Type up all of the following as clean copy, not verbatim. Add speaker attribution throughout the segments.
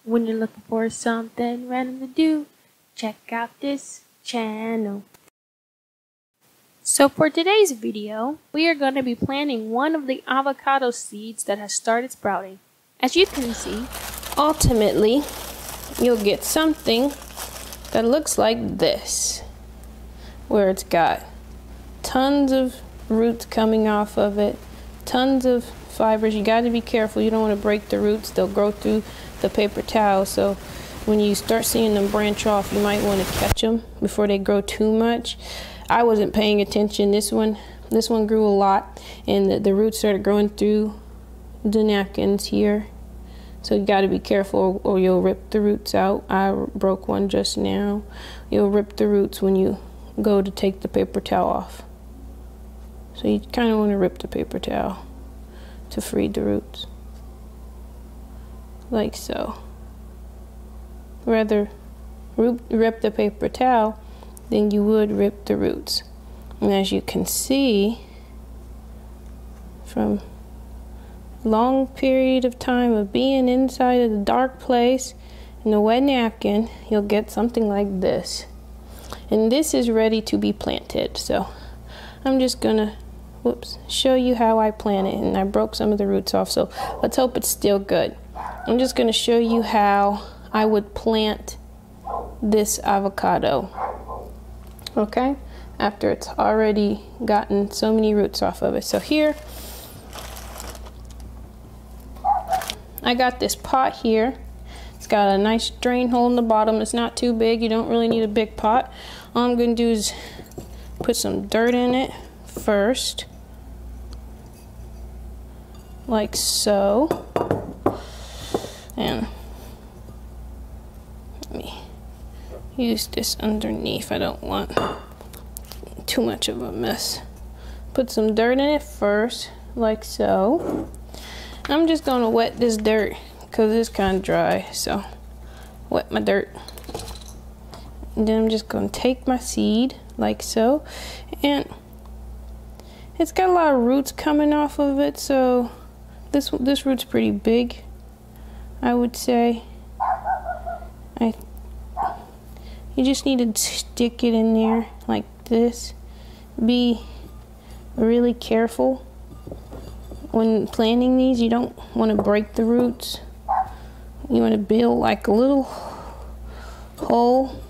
Speaker 1: When you're looking for something random to do, check out this channel. So for today's video, we are going to be planting one of the avocado seeds that has started sprouting. As you can see, ultimately, you'll get something that looks like this, where it's got tons of roots coming off of it, tons of fibers. You got to be careful. You don't want to break the roots. They'll grow through the paper towel. So when you start seeing them branch off, you might want to catch them before they grow too much. I wasn't paying attention. This one grew a lot, and the roots started growing through the napkins here. So you got to be careful or you'll rip the roots out. I broke one just now. You'll rip the roots when you go to take the paper towel off. So you kind of want to rip the paper towel to free the roots. Like so. Rather rip the paper towel than you would rip the roots. And as you can see, from a long period of time of being inside of the dark place in a wet napkin, you'll get something like this. And this is ready to be planted. So I'm just gonna show you how I plant it, and I broke some of the roots off, so let's hope it's still good. I'm just gonna show you how I would plant this avocado, okay, after it's already gotten so many roots off of it. So here I got this pot here. It's got a nice drain hole in the bottom. It's not too big. You don't really need a big pot. All I'm gonna do is put some dirt in it first, like so. And let me use this underneath. I don't want too much of a mess. Put some dirt in it first, like so. I'm just gonna wet this dirt because it's kind of dry, so wet my dirt. And then I'm just gonna take my seed, like so, and it's got a lot of roots coming off of it, so this root's pretty big, I would say. You just need to stick it in there like this. Be really careful when planting these. You don't want to break the roots. You want to build like a little hole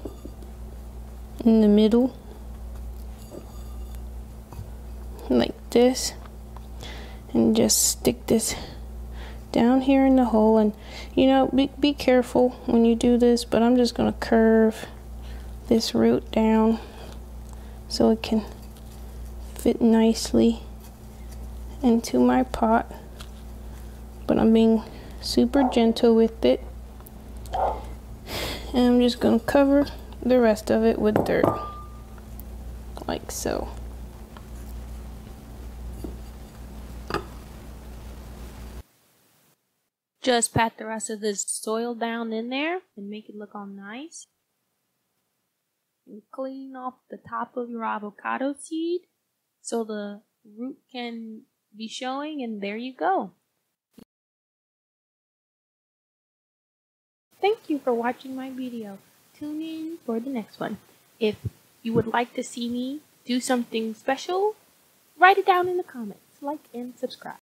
Speaker 1: in the middle, like this, and just stick this down here in the hole. And you know, be careful when you do this, but I'm just going to curve this root down so it can fit nicely into my pot, but I'm being super gentle with it, and I'm just going to cover the rest of it with dirt, like so. just pat the rest of this soil down in there and make it look all nice. And clean off the top of your avocado seed so the root can be showing, and there you go. Thank you for watching my video. Tune in for the next one. If you would like to see me do something special, write it down in the comments. Like and subscribe.